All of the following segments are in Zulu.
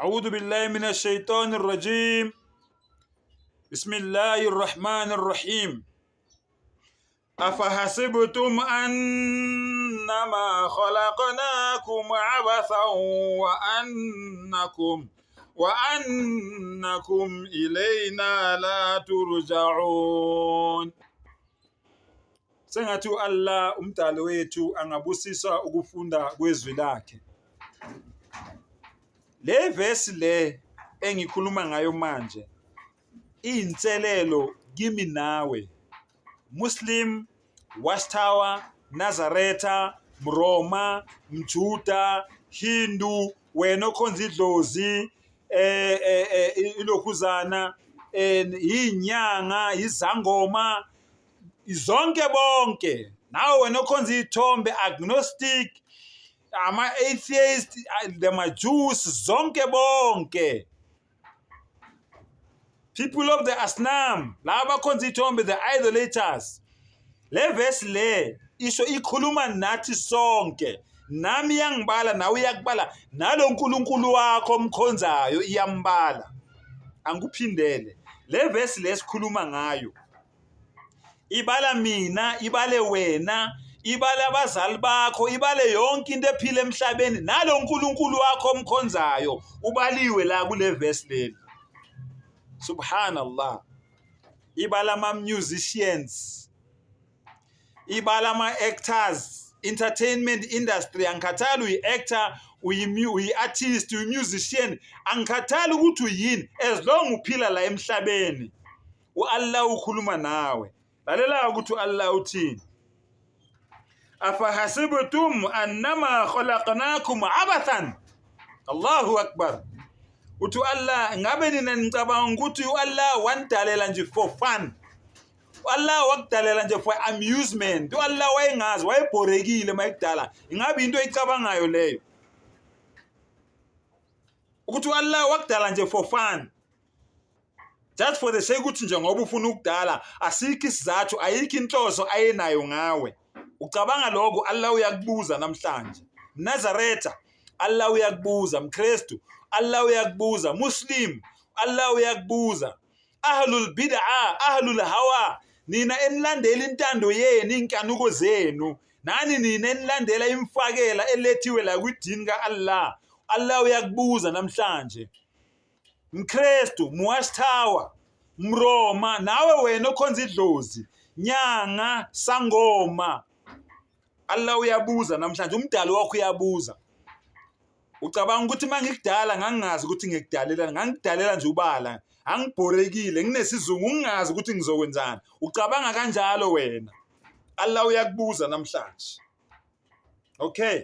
أعوذ بالله من الشيطان الرجيم. بسم الله الرحمن الرحيم. أفحسبتم أنما خلقناكم عبثا وأنكم إلينا لا ترجعون. Sengathi Allah umdali wethu angabusisa ukufunda kwezwi lakhe. Le verse le engikhuluma ngayo manje iyinselelo kimi nawe, Muslim, Watchtower, Nazaretha, Mroma, Mjuda, Hindu, wena okhonza idlozi, ilokhuzana, inyanga, izangoma, zonke bonke. Nawe wena okhonza ithombe, agnostic, ama-atheist, the Majus, zonke bonke. People of the Asnam, laba khonza ithombe, the idolaters. Le verse le isho ikhuluma nathi sonke. Nami iyangibala nawe uyakubala, nalo uNkulunkulu wakho omkhonzayo iyambala. Angikuphindele. Le verse le sikhuluma ngayo ibala mina, ibale wena, ibale abazali bakho, ibale yonke into ephila emhlabeni, nalo uNkulunkulu wakho omkhonzayo ubaliwe la kule verse leli. Subhanallah. Ibala ama-musicians, ibala ama-actors, entertainment industry, angikhathali uyi-actor, uyi-artist, uyi-musician, angikhathali ukuthi uyini, as long uphila la emhlabeni u-Allah ukhuluma nawe. Lalela ukuthi u-Allah uthini. Afahasibtum annama khalaqnakum abathan. Allahu akbar. Uthi Allah, ngabe nina nicabanga ukuthi u-Allah wanidalela nje for fun? U-Allah wakudalela nje for amusement. U-Allah wayengazi, wayebhorekile mayekudala. Ingabe into oyicabangayo leyo? Ukuthi u-Allah wakudala nje for fun, just for the sake ukuthi nje ngoba ufuna ukudala, asikho isizathu, ayikho inhloso ayenayo ngawe. Ucabanga lokho, Allah uyakubuza namhlanje. Nazaretha, Allah uyakubuza. Mkristu, Allah uyakubuza. Muslim, Allah uyakubuza. Ahlul bid'a, ahlul hawa, nina enilandela intando yenu, inkanuko zenu, nani nina enilandela imfakela elethiwe la kwidini ka-Allah, Allah uyakubuza namhlanje. Mkristu, Watchtower, Mroma, nawe wena okhonza idlozi, nyanga, sangoma, Allah uyabuza namhlanje. Umdali wakho uyabuza. Ucabanga ukuthi mangikudala ngangazi ukuthi ngikudalela, ngangidalela nje ubala, angibhorekile, nginesizungu, ngingazi ukuthi ngizokwenzani. Ucabanga kanjalo wena. Allah uyakubuza namhlanje. Okay.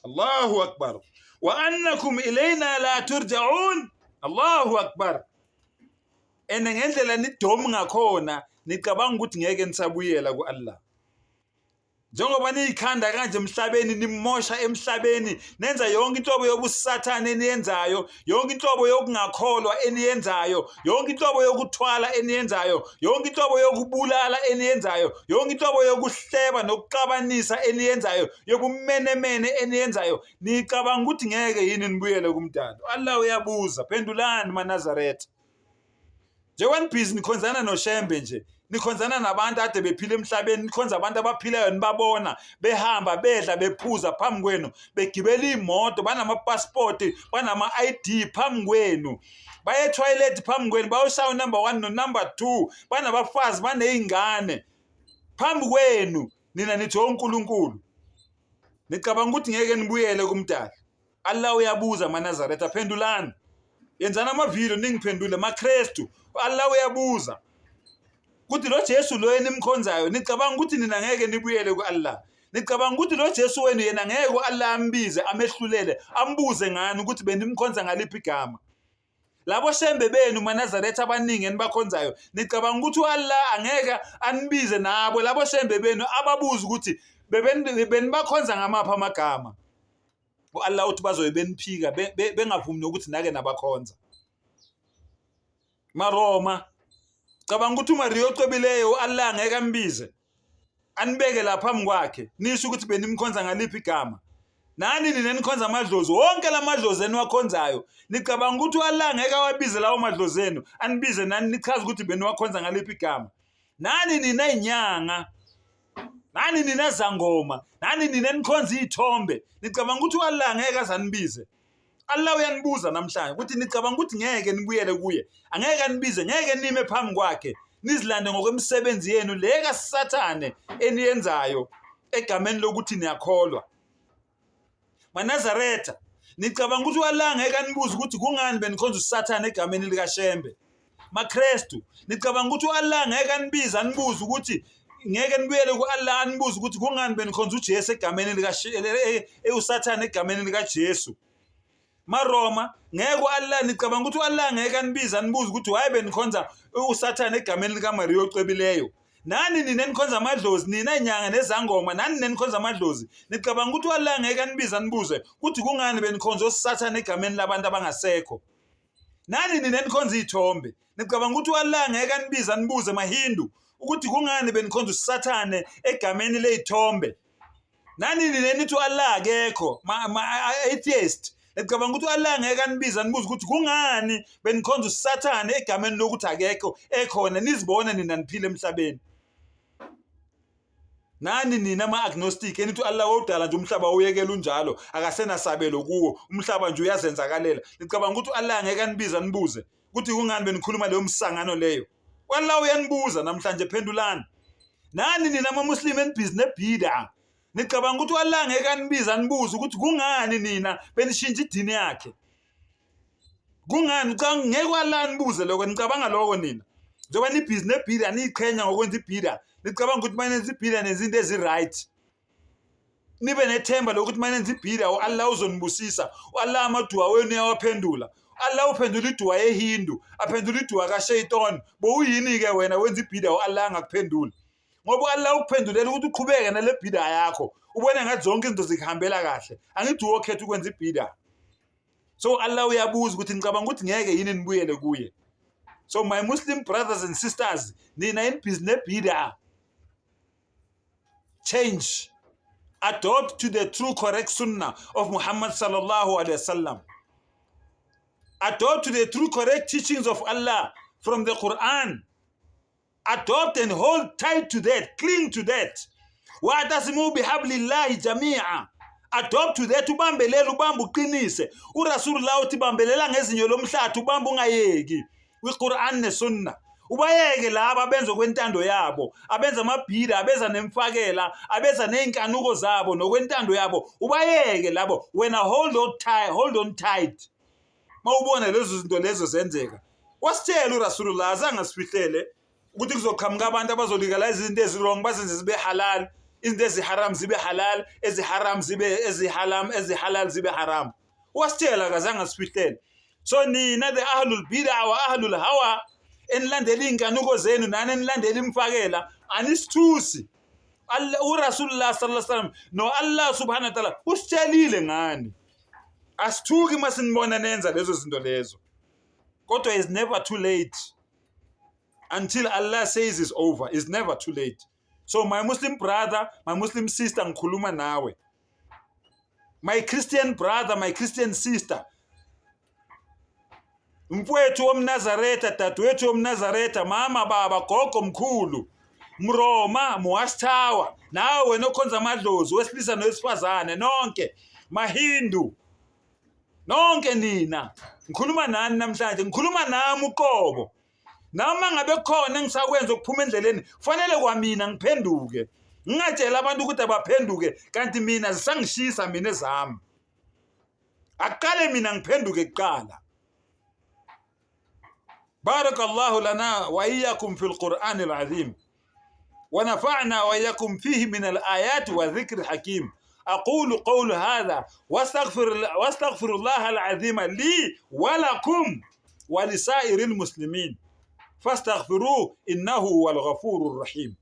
Allahu akbar. Wa annakum ilayna la turja'un. Allahu akbar. Ngendlela nidomi ngakhona nicabanga ukuthi ngeke nisabuyela ku-Allah. Njengoba niyikhanda kanje emhlabeni, nimosha emhlabeni, nenza yonke inhlobo yobusathane eniyenzayo, yonke inhlobo yokungakholwa eniyenzayo, yonke inhlobo yokuthwala eniyenzayo, yonke inhlobo yokubulala eniyenzayo, yonke inhlobo yokuhleba nokuxabanisa eniyenzayo, yobumenemene eniyenzayo, nicabanga ukuthi ngeke yini nibuyele kumdali. Allah uyabuza. Phendulani maNazaretha. Njengoba nibhizi nikhonzana noShembe nje, nikhonzana nabantu ade bephila emhlabeni, nikhonza abantu abaphilayo nibabona, behamba, bedla, bephuza phambi kwenu, begibela imoto, banama-passport, banama-ID phambi kwenu, baye toilet phambi kwenu, bayoshaya number 1 no number 2, banabafazi, baney'ngane phambi kwenu. Nina nithi uNkulunkulu. Nicabanga ukuthi ngeke nibuyele kumdali. Allah uyabuza maNazaretha. Phendulani. Yenzana amavideo ningiphendule. Makristu, Allah uyabuza. Kuthi lo Jesu lo enimkhonzayo, nicabanga ukuthi nina ngeke nibuyele ku-Allah? Nicabanga ukuthi lo Jesu wenu yena ngeke u-Allah ambize, amehlulele, ambuze ngani ukuthi benimkhonza ngaliphi igama? Labo Shembe benu maNazaretha abaningi enibakhonzayo, nicabanga ukuthi u-Allah angeke anibize nabo labo Shembe benu ababuza ukuthi benibakhonza ngamaphi amagama? U-Allah uthi bazobe beniphika, bengavumi nokuthi nake nabakhonza. Maroma, cabanga ukuthi uMariya ocebileyo u-Allah ngeke ambize, anibeke lapha phambi kwakhe, nisho ukuthi benimkhonza ngaliphi igama? nani ninenikhonza amadlozi wonke lamadlozi eniwakhonzayo nicabanga ukuthi uAllah ngeke awabize lawo madlozi enu anibize nani nichaza ukuthi beniwakhonza ngaliphi igama nani nina inyanga nani nina zangoma nani nina nikhonza izithombe nicabanga ukuthi uAllah ngeke azanibize Allah uyanibuza namhlanje ukuthi nicabanga ukuthi ngeke nibuyele kuye angeke anibize ngeke nime phambi kwakhe nizilande ngokwemisebenzi yenu leka sathane eniyenzayo egameni lokuthi niyakholwa maNazaretha nicabanga ukuthi uAllah ngeke anibuze ukuthi kungani benikhonza uSathane egameni likaShembe maKristu nicabanga ukuthi uAllah ngeke anibize anibuze ukuthi ngeke nibuyele kuAllah anibuze ukuthi kungani benikhonza uJesu egameni uSathane egameni likaJesu maRoma ngeke uAllah nicabanga ukuthi uAllah ngeke anibize anibuze ukuthi why benikhonza uSathane egameni likaMariya ocebileyo nani ninenikhonza amadlozi nina inyanga nezangoma nani nenikhonza amadlozi nicabanga ukuthi uAllah ngeke anibize anibuze ukuthi kungani benikhonza uSathane egameni labantu abangasekho nani ninenikhonza izithombe nicabanga ukuthi uAllah ngeke anibize anibuze maHindu ukuthi kungani benikhonza uSathane egameni lezithombe nani ninenithi uAllah akekho atheist nicabanga ukuthi uAllah ngeke anibize anibuze ukuthi kungani benikhonza uSathane egameni lokuthi akekho ekhona nizibone nina niphile emhlabeni nani nina ama-agnostic enithi uAllah wodala nje umhlaba uyekela unjalo akasenasabelo kuwo umhlaba nje uyazenzakalela nicabanga ukuthi uAllah ngeke anibize anibuze ukuthi kungani benikhuluma leyo msangano leyo uAllah uyanibuza namhlanje phendulani nani nina ama-muslim enibhizi nebhida nicabanga ukuthi uAllah ngeke anibize anibuze ukuthi kungani nina benishintsha idini yakhe kungani ngeke uAllah anibuze lokho nicabanga lokho nina njengoba nibhizi nebhida niyiqhenya ngokwenza ibhida nicabanga ukuthi manenza ibhida nezinto ezi-right nibe nethemba lokuthi manenza ibhida uAllah uzonibusisa uAllah amaduwa wenu uyawaphendula Allah uphendula iduwa yeHindu aphendula iduwa kaShaytan bowuyini-ke wena wenza ibhida uAllah angakuphendula ngoba uAllah ukuphendulela ukuthi uqhubeke nale bhida yakho ubone ngathi zonke izinto zikuhambela kahle angithi ukhetha ukwenza ibhida so Allah uyabuza ukuthi ngicabanga ukuthi ngeke yini nibuyele kuye so my Muslim brothers and sisters nina enibhizi nebhida change adopt to the true correct sunnah of Muhammad sallallahu alaihi wasallam adopt to the true correct teachings of Allah from the Quran adopt and hold tight to that cling to that wa'tasimu bihablillahi jami'a adopt to that ubambelela ubamba uqinise uRasulullah uthi bambelela ngezinyo lomhlathi ubamba ungayeki kwiQuran nesunna ubayeke laba benza kwentando yabo abenza amabhida abeza nemfakela abeza nenkanuko zabo nokwentando yabo ubayeke labo wena hold on tight mawubona lezo zinto lezo zenzeka wasitshela uRasulullah azange sifihlele ukuthi kuzoqhamuka abantu abazolegalize izinto ezirong bazenze zibe halal izinto eziharam zibe halal eziharam zibe ezihalal zibe haram wasitshela akazange sifihlele so nina the ahlul bid'ah wa ahlul hawa enilandela inkanuko zenu nani enilandela imfakela anisithusi uRasulullah sallallahu alaihi wasallam no Allah subhanahu wa ta'ala usitshelile ngani asithuki masinibona nenza lezo zinto lezo kodwa is never too late until Allah says it's over is never too late so my Muslim brother my Muslim sister ngikhuluma nawe my Christian brother my Christian sister mfowethu womNazaretha dadewethu womNazaretha mama baba gogo mkhulu mroma muwasithawa nawe wena okhonza amadlozi wesilisa nowesifazane nonke maHindu nonke nina ngikhuluma nani namhlanje ngikhuluma nami uqobo noma ngabe khona engisakwenza ukuphuma endleleni kufanele kwamina ngiphenduke ngingatshela abantu ukuthi abaphenduke kanti mina zisangishisa mina ezami aqale mina ngiphenduke kuqala بارك الله لنا وإياكم في القرآن العظيم ونفعنا وإياكم فيه من الآيات والذكر الحكيم أقول قول هذا واستغفر الله العظيم لي ولكم ولسائر المسلمين فاستغفروه إنه هو الغفور الرحيم